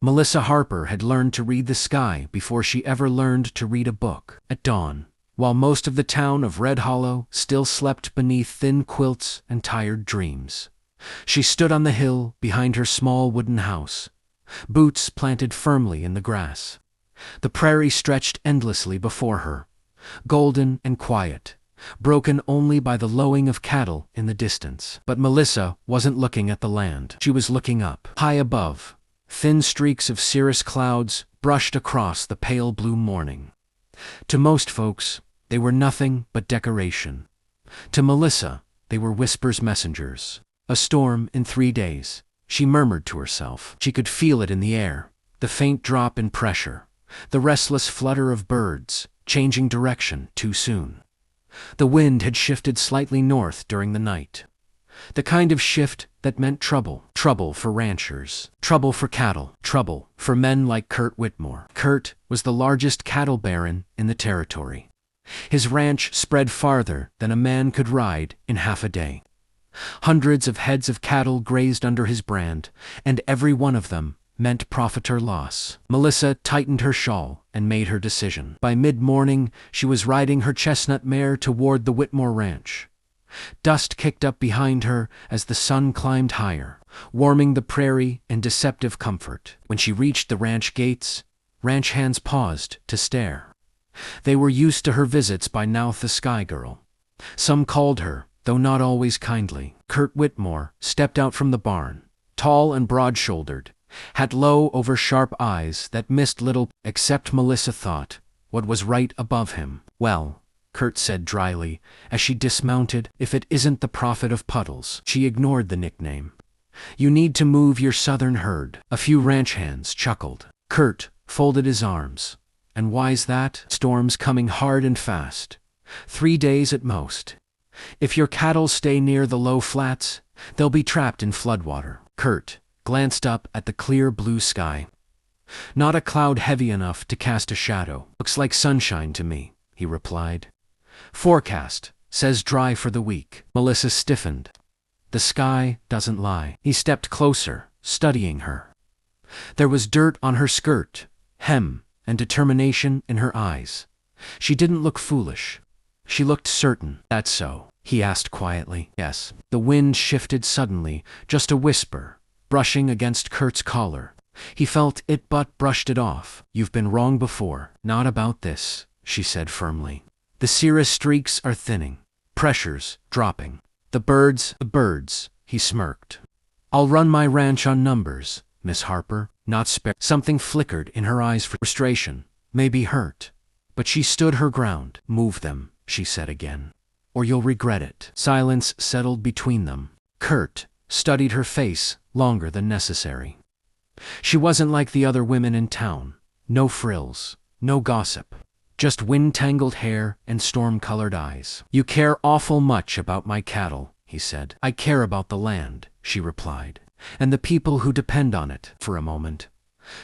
Melissa Harper had learned to read the sky before she ever learned to read a book. At dawn, while most of the town of Red Hollow still slept beneath thin quilts and tired dreams, she stood on the hill behind her small wooden house, boots planted firmly in the grass. The prairie stretched endlessly before her, golden and quiet, broken only by the lowing of cattle in the distance. But Melissa wasn't looking at the land. She was looking up. High above, thin streaks of cirrus clouds brushed across the pale blue morning. To most folks, they were nothing but decoration. To Melissa, they were whispers messengers. A storm in 3 days, she murmured to herself. She could feel it in the air, the faint drop in pressure, the restless flutter of birds, changing direction too soon. The wind had shifted slightly north during the night. The kind of shift that meant trouble. Trouble for ranchers, trouble for cattle, trouble for men like Kurt Whitmore. Kurt was the largest cattle baron in the territory. His ranch spread farther than a man could ride in half a day. Hundreds of heads of cattle grazed under his brand, and every one of them meant profit or loss. Melissa tightened her shawl and made her decision. By mid-morning, she was riding her chestnut mare toward the Whitmore ranch. Dust kicked up behind her as the sun climbed higher, warming the prairie in deceptive comfort. When she reached the ranch gates, ranch hands paused to stare. They were used to her visits by now the Sky Girl. Some called her, though not always kindly. Kurt Whitmore stepped out from the barn, tall and broad-shouldered, had low over sharp eyes that missed little, except Melissa thought, what was right above him. "Well," Kurt said dryly, as she dismounted, "if it isn't the Prophet of Puddles." She ignored the nickname. "You need to move your southern herd." A few ranch hands chuckled. Kurt folded his arms. "And why's that?" "Storms coming hard and fast. 3 days at most. If your cattle stay near the low flats, they'll be trapped in floodwater." Kurt glanced up at the clear blue sky. "Not a cloud heavy enough to cast a shadow. Looks like sunshine to me," he replied. "Forecast says dry for the week." Melissa stiffened. "The sky doesn't lie." He stepped closer, studying her. There was dirt on her skirt, hem, and determination in her eyes. She didn't look foolish. She looked certain. "That's so?" he asked quietly. "Yes." The wind shifted suddenly, just a whisper, brushing against Kurt's collar. He felt it but brushed it off. "You've been wrong before." "Not about this," she said firmly. "The cirrus streaks are thinning. Pressure's dropping. The birds, he smirked. "I'll run my ranch on numbers, Miss Harper, not spare." Something flickered in her eyes, frustration, maybe hurt. But she stood her ground. "Move them," she said again, "or you'll regret it." Silence settled between them. Kurt studied her face longer than necessary. She wasn't like the other women in town. No frills, no gossip, just wind-tangled hair and storm-colored eyes. "You care awful much about my cattle," he said. "I care about the land," she replied, "and the people who depend on it." For a moment,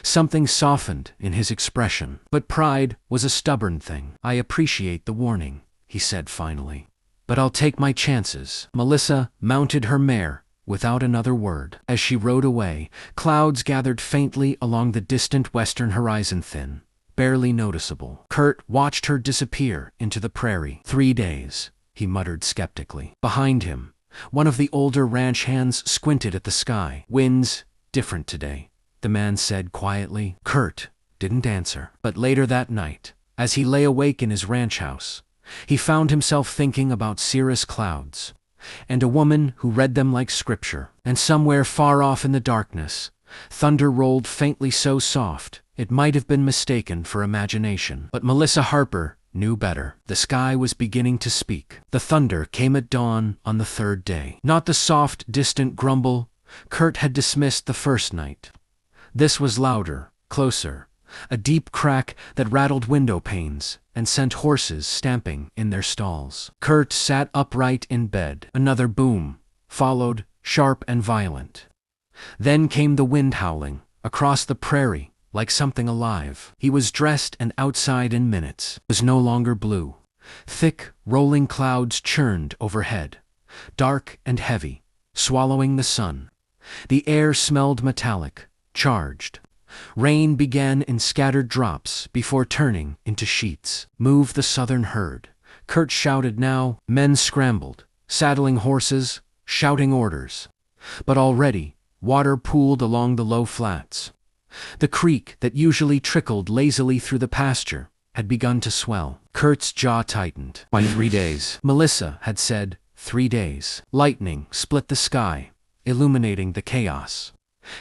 something softened in his expression, but pride was a stubborn thing. "I appreciate the warning," he said finally, "but I'll take my chances." Melissa mounted her mare without another word. As she rode away, clouds gathered faintly along the distant western horizon, thin, barely noticeable. Kurt watched her disappear into the prairie. 3 days, he muttered skeptically. Behind him, one of the older ranch hands squinted at the sky. "Wind's different today," the man said quietly. Kurt didn't answer. But later that night, as he lay awake in his ranch house, he found himself thinking about cirrus clouds, and a woman who read them like scripture. And somewhere far off in the darkness, thunder rolled faintly, so soft it might have been mistaken for imagination. But Melissa Harper knew better. The sky was beginning to speak. The thunder came at dawn on the 3rd day. Not the soft, distant grumble Kurt had dismissed the first night. This was louder, closer, a deep crack that rattled window panes and sent horses stamping in their stalls. Kurt sat upright in bed. Another boom followed, sharp and violent. Then came the wind howling across the prairie like something alive. He was dressed and outside in minutes. It was no longer blue. Thick, rolling clouds churned overhead, dark and heavy, swallowing the sun. The air smelled metallic, charged. Rain began in scattered drops before turning into sheets. "Move the southern herd," Kurt shouted now. Men scrambled, saddling horses, shouting orders. But already, water pooled along the low flats. The creek that usually trickled lazily through the pasture had begun to swell. Kurt's jaw tightened. "By 3 days," Melissa had said. 3 days. Lightning split the sky, illuminating the chaos.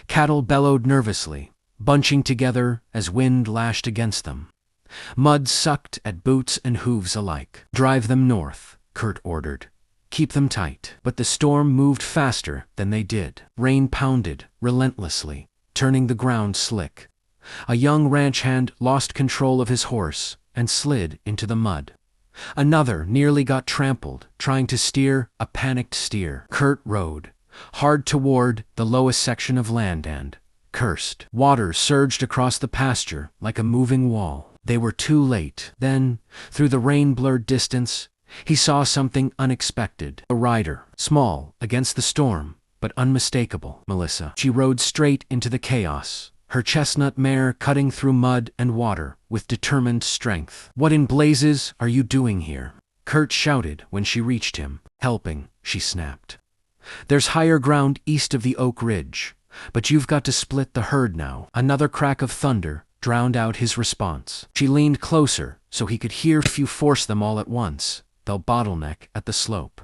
Cattle bellowed nervously, bunching together as wind lashed against them. Mud sucked at boots and hooves alike. "Drive them north," Kurt ordered. "Keep them tight." But the storm moved faster than they did. Rain pounded relentlessly, turning the ground slick. A young ranch hand lost control of his horse and slid into the mud. Another nearly got trampled, trying to steer a panicked steer. Kurt rode hard toward the lowest section of land and cursed. Water surged across the pasture like a moving wall. They were too late. Then, through the rain-blurred distance, he saw something unexpected. A rider, small against the storm, but unmistakable. Melissa. She rode straight into the chaos, her chestnut mare cutting through mud and water with determined strength. "What in blazes are you doing here?" Kurt shouted when she reached him. "Helping," she snapped. "There's higher ground east of the Oak Ridge, but you've got to split the herd now." Another crack of thunder drowned out his response. She leaned closer so he could hear. "If you force them all at once, they'll bottleneck at the slope.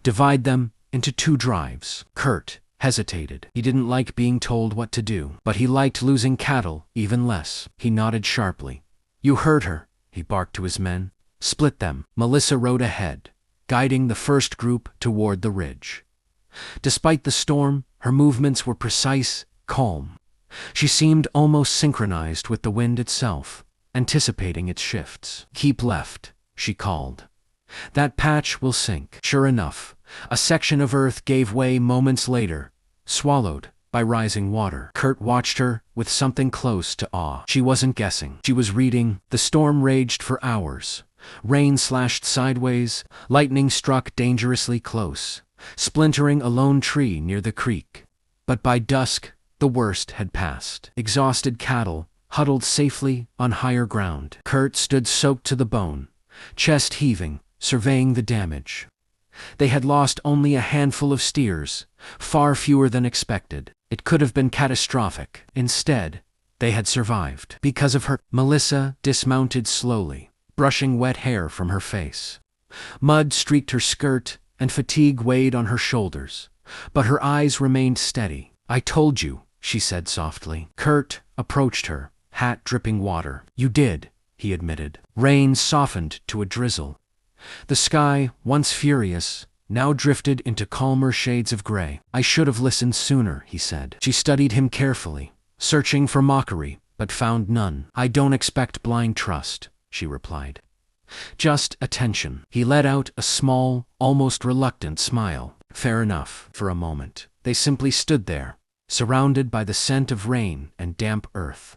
Divide them into 2 drives." Kurt hesitated. He didn't like being told what to do, but he liked losing cattle even less. He nodded sharply. "You heard her," he barked to his men. "Split them." Melissa rode ahead, guiding the first group toward the ridge. Despite the storm, her movements were precise, calm. She seemed almost synchronized with the wind itself, anticipating its shifts. "Keep left," she called. "That patch will sink." Sure enough, a section of earth gave way moments later, swallowed by rising water. Kurt watched her with something close to awe. She wasn't guessing. She was reading. The storm raged for hours. Rain slashed sideways, lightning struck dangerously close, splintering a lone tree near the creek. But by dusk, the worst had passed. Exhausted cattle huddled safely on higher ground. Kurt stood soaked to the bone, chest heaving, surveying the damage. They had lost only a handful of steers, far fewer than expected. It could have been catastrophic. Instead, they had survived. Because of her. Melissa dismounted slowly, brushing wet hair from her face. Mud streaked her skirt, and fatigue weighed on her shoulders, but her eyes remained steady. "I told you," she said softly. Kurt approached her, hat dripping water. "You did," he admitted. Rain softened to a drizzle. The sky, once furious, now drifted into calmer shades of gray. "I should have listened sooner," he said. She studied him carefully, searching for mockery, but found none. "I don't expect blind trust," she replied. "Just attention." He let out a small, almost reluctant smile. "Fair enough." For a moment, they simply stood there, surrounded by the scent of rain and damp earth.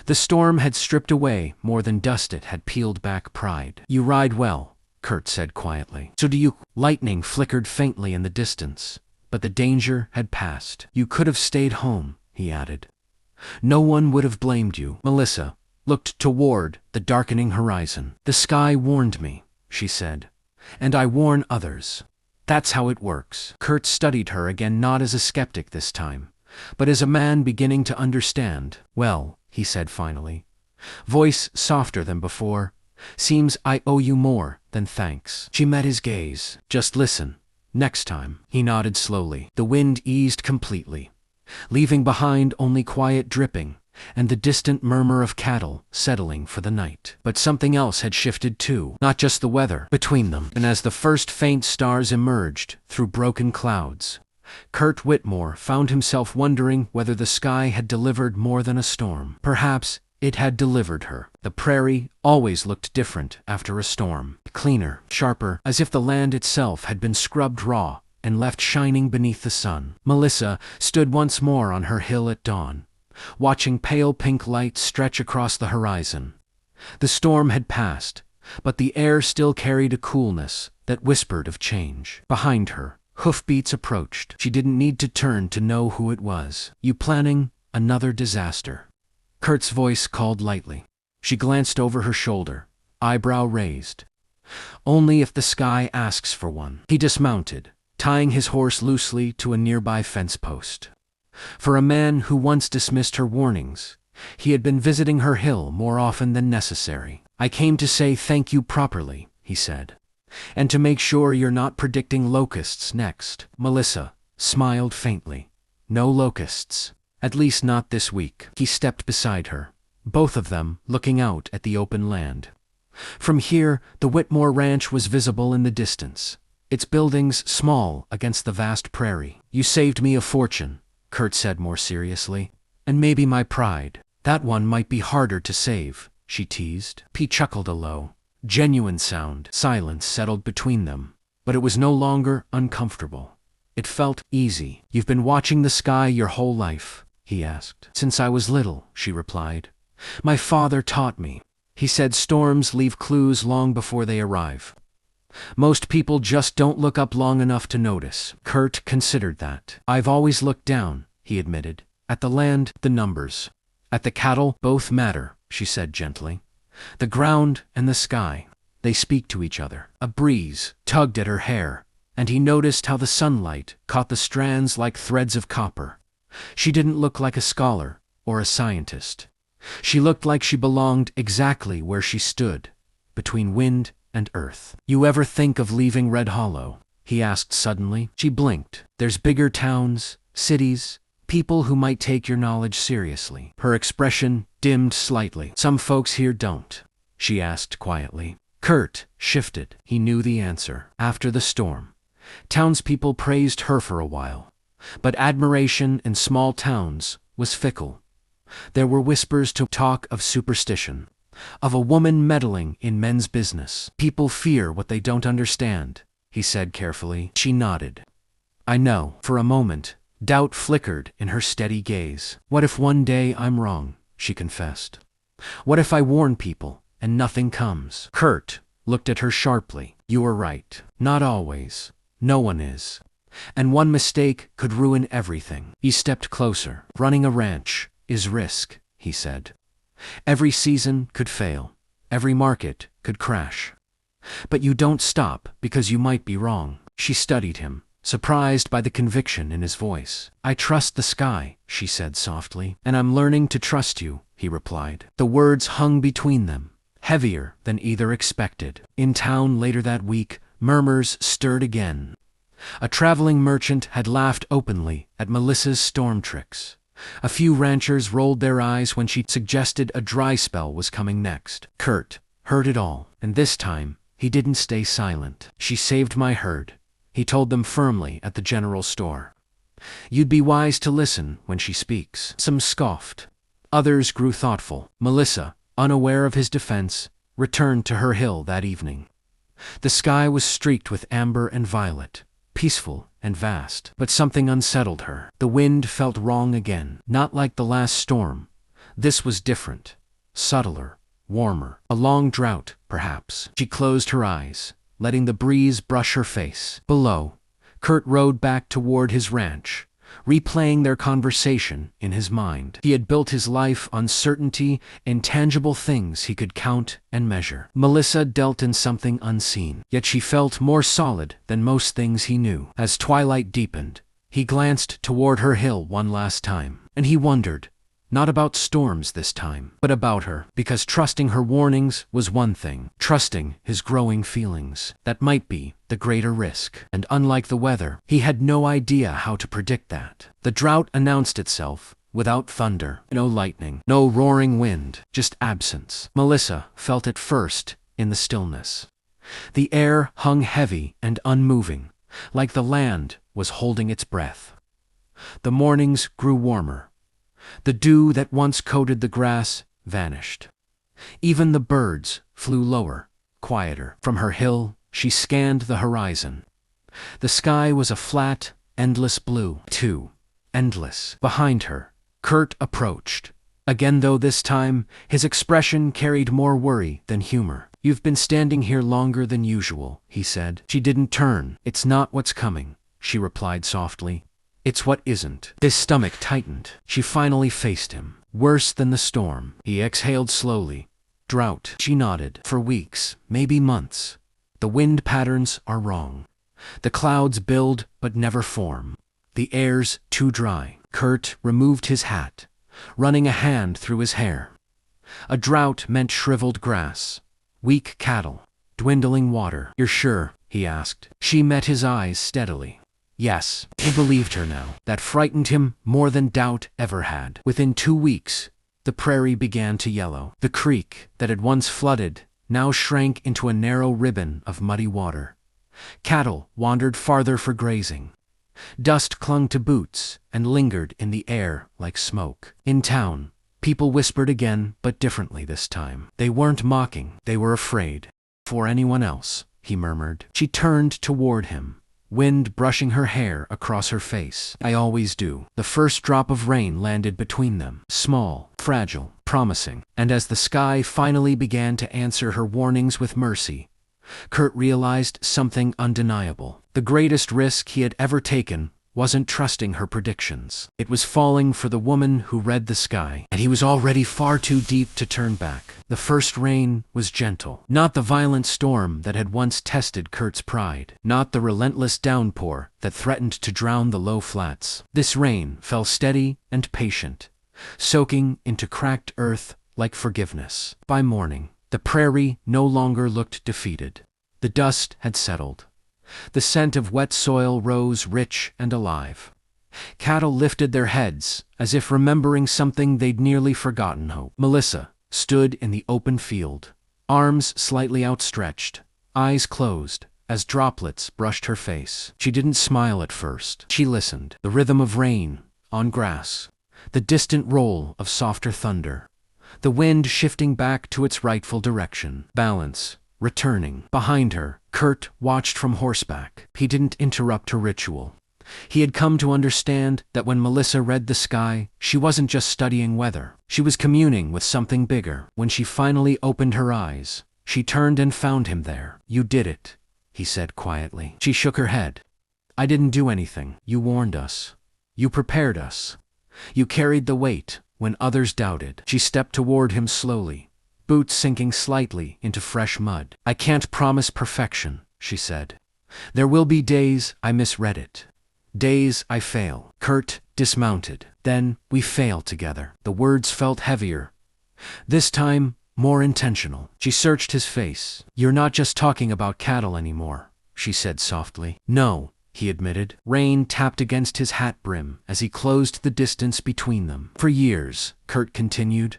The storm had stripped away more than dust. It had peeled back pride. "You ride well," Kurt said quietly. "So do you." Lightning flickered faintly in the distance, but the danger had passed. "You could have stayed home," he added. "No one would have blamed you." Melissa looked toward the darkening horizon. "The sky warned me," she said, "and I warn others. That's how it works." Kurt studied her again, not as a skeptic this time, but as a man beginning to understand. "Well," he said finally, voice softer than before, "seems I owe you more than thanks." She met his gaze. "Just listen. Next time." He nodded slowly. The wind eased completely, leaving behind only quiet dripping and the distant murmur of cattle settling for the night. But something else had shifted too, not just the weather between them. And as the first faint stars emerged through broken clouds, Kurt Whitmore found himself wondering whether the sky had delivered more than a storm. Perhaps it had delivered her. The prairie always looked different after a storm. Cleaner, sharper, as if the land itself had been scrubbed raw and left shining beneath the sun. Melissa stood once more on her hill at dawn, watching pale pink light stretch across the horizon. The storm had passed, but the air still carried a coolness that whispered of change. Behind her, hoofbeats approached. She didn't need to turn to know who it was. "You planning another disaster. Kurt's voice called lightly. She glanced over her shoulder, eyebrow raised. Only if the sky asks for one. He dismounted, tying his horse loosely to a nearby fence post. For a man who once dismissed her warnings, he had been visiting her hill more often than necessary. "I came to say thank you properly," he said, "and to make sure you're not predicting locusts next." Melissa smiled faintly. "No locusts. At least not this week." He stepped beside her, both of them looking out at the open land. From here, the Whitmore Ranch was visible in the distance, its buildings small against the vast prairie. "You saved me a fortune," Kurt said more seriously, "and maybe my pride. That one might be harder to save," she teased. He chuckled a low, genuine sound. Silence settled between them, but it was no longer uncomfortable. It felt easy. "You've been watching the sky your whole life?" he asked. "Since I was little," she replied. "My father taught me. He said storms leave clues long before they arrive. Most people just don't look up long enough to notice." Kurt considered that. "I've always looked down," he admitted. "At the land, the numbers. At the cattle, both matter," she said gently. "The ground and the sky, they speak to each other." A breeze tugged at her hair, and he noticed how the sunlight caught the strands like threads of copper. She didn't look like a scholar or a scientist. She looked like she belonged exactly where she stood, between wind and earth. "You ever think of leaving Red Hollow?" he asked suddenly. She blinked. "There's bigger towns, cities, people who might take your knowledge seriously." Her expression dimmed slightly. "Some folks here don't," she asked quietly. Kurt shifted. He knew the answer. After the storm, townspeople praised her for a while, but admiration in small towns was fickle. There were whispers to talk of superstition, of a woman meddling in men's business. "People fear what they don't understand," he said carefully. She nodded. "I know." For a moment, doubt flickered in her steady gaze. "What if one day I'm wrong?" she confessed. "What if I warn people and nothing comes?" Kurt looked at her sharply. "You are right. Not always. No one is. And one mistake could ruin everything." He stepped closer. "Running a ranch is risk," he said. "Every season could fail. Every market could crash. But you don't stop because you might be wrong." She studied him, surprised by the conviction in his voice. "I trust the sky," she said softly. "And I'm learning to trust you," he replied. The words hung between them, heavier than either expected. In town later that week, murmurs stirred again. A traveling merchant had laughed openly at Melissa's storm tricks. A few ranchers rolled their eyes when she suggested a dry spell was coming next. Kurt heard it all, and this time, he didn't stay silent. "She saved my herd," he told them firmly at the general store. "You'd be wise to listen when she speaks." Some scoffed. Others grew thoughtful. Melissa, unaware of his defense, returned to her hill that evening. The sky was streaked with amber and violet, peaceful and vast, but something unsettled her. The wind felt wrong again. Not like the last storm. This was different, subtler, warmer. A long drought, perhaps. She closed her eyes, letting the breeze brush her face. Below, Kurt rode back toward his ranch, replaying their conversation in his mind. He had built his life on certainty and tangible things he could count and measure. Melissa dealt in something unseen, yet she felt more solid than most things he knew. As twilight deepened, he glanced toward her hill one last time, and he wondered, not about storms this time, but about her, because trusting her warnings was one thing, trusting his growing feelings, that might be the greater risk. And unlike the weather, he had no idea how to predict that. The drought announced itself, without thunder, no lightning, no roaring wind, just absence. Melissa felt it first in the stillness. The air hung heavy and unmoving, like the land was holding its breath. The mornings grew warmer. The dew that once coated the grass vanished. Even the birds flew lower, quieter. From her hill, she scanned the horizon. The sky was a flat, endless blue. Too endless. Behind her, Kurt approached. Again, though this time, his expression carried more worry than humor. "You've been standing here longer than usual," he said. She didn't turn. "It's not what's coming," she replied softly. It's what isn't. His stomach tightened. She finally faced him. Worse than the storm. He exhaled slowly. Drought. She nodded. For weeks, maybe months. The wind patterns are wrong. The clouds build but never form. The air's too dry. Kurt removed his hat, running a hand through his hair. A drought meant shriveled grass, weak cattle, dwindling water. "You're sure?" he asked. She met his eyes steadily. Yes, he believed her now. That frightened him more than doubt ever had. Within 2 weeks, the prairie began to yellow. The creek that had once flooded now shrank into a narrow ribbon of muddy water. Cattle wandered farther for grazing. Dust clung to boots and lingered in the air like smoke. In town, people whispered again, but differently this time. They weren't mocking, they were afraid. "For anyone else," he murmured. She turned toward him, wind brushing her hair across her face. "I always do." The first drop of rain landed between them, small, fragile, promising. And as the sky finally began to answer her warnings with mercy, Kurt realized something undeniable. The greatest risk he had ever taken wasn't trusting her predictions. It was falling for the woman who read the sky, and he was already far too deep to turn back. The first rain was gentle, not the violent storm that had once tested Kurt's pride, not the relentless downpour that threatened to drown the low flats. This rain fell steady and patient, soaking into cracked earth like forgiveness. By morning, the prairie no longer looked defeated. The dust had settled. The scent of wet soil rose rich and alive. Cattle lifted their heads, as if remembering something they'd nearly forgotten. Hope. Melissa stood in the open field, arms slightly outstretched, eyes closed, as droplets brushed her face. She didn't smile at first. She listened. The rhythm of rain on grass, the distant roll of softer thunder, the wind shifting back to its rightful direction. Balance returning. Behind her, Kurt watched from horseback. He didn't interrupt her ritual. He had come to understand that when Melissa read the sky, she wasn't just studying weather. She was communing with something bigger. When she finally opened her eyes, she turned and found him there. "You did it," he said quietly. She shook her head. "I didn't do anything. You warned us. You prepared us. You carried the weight when others doubted." She stepped toward him slowly, boots sinking slightly into fresh mud. "I can't promise perfection," she said. "There will be days I misread it. Days I fail." Kurt dismounted. "Then we fail together." The words felt heavier, this time more intentional. She searched his face. "You're not just talking about cattle anymore," she said softly. "No," he admitted. Rain tapped against his hat brim as he closed the distance between them. "For years," Kurt continued,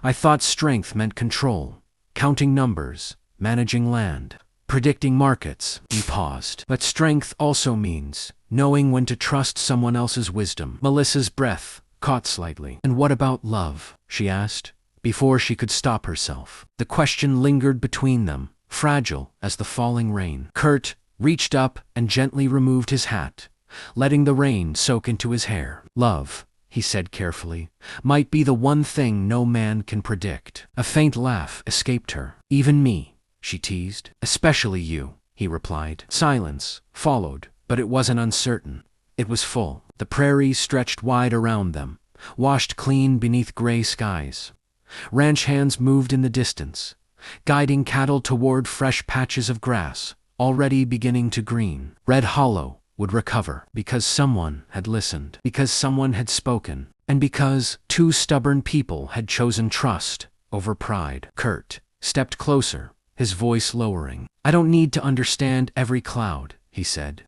"I thought strength meant control, counting numbers, managing land, predicting markets." He paused. "But strength also means knowing when to trust someone else's wisdom." Melissa's breath caught slightly. "And what about love?" she asked, before she could stop herself. The question lingered between them, fragile as the falling rain. Kurt reached up and gently removed his hat, letting the rain soak into his hair. "Love," he said carefully, "might be the one thing no man can predict." A faint laugh escaped her. "Even me," she teased. "Especially you," he replied. Silence followed, but it wasn't uncertain. It was full. The prairie stretched wide around them, washed clean beneath gray skies. Ranch hands moved in the distance, guiding cattle toward fresh patches of grass, already beginning to green. Red Hollow would recover, because someone had listened, because someone had spoken, and because 2 stubborn people had chosen trust over pride. Kurt stepped closer, his voice lowering. "I don't need to understand every cloud," he said.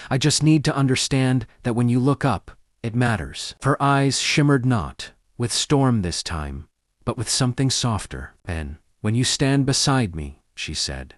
"I just need to understand that when you look up, it matters." Her eyes shimmered not with storm this time, but with something softer. "And when you stand beside me," she said,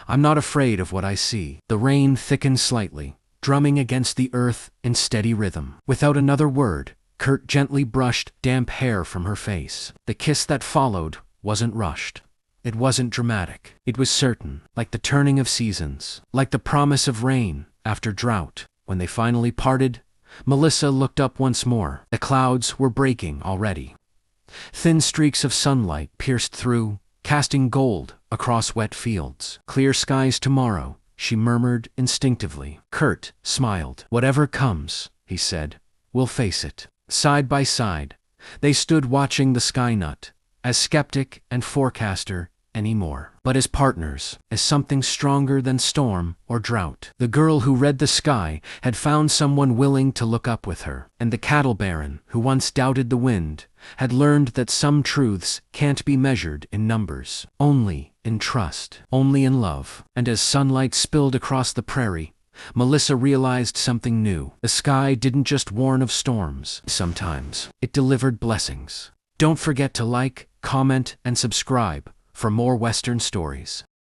"I'm not afraid of what I see." The rain thickened slightly, drumming against the earth in steady rhythm. Without another word, Kurt gently brushed damp hair from her face. The kiss that followed wasn't rushed. It wasn't dramatic. It was certain, like the turning of seasons, like the promise of rain after drought. When they finally parted, Melissa looked up once more. The clouds were breaking already. Thin streaks of sunlight pierced through, casting gold across wet fields. "Clear skies tomorrow," she murmured instinctively. Kurt smiled. "Whatever comes, he said. We'll face it. Side by side, they stood watching the sky, not as skeptic and forecaster anymore, but as partners, as something stronger than storm or drought. The girl who read the sky had found someone willing to look up with her, and the cattle baron, who once doubted the wind, had learned that some truths can't be measured in numbers, only in trust, only in love. And as sunlight spilled across the prairie, Melissa realized something new. The sky didn't just warn of storms. Sometimes it delivered blessings. Don't forget to like, comment, and subscribe for more Western stories.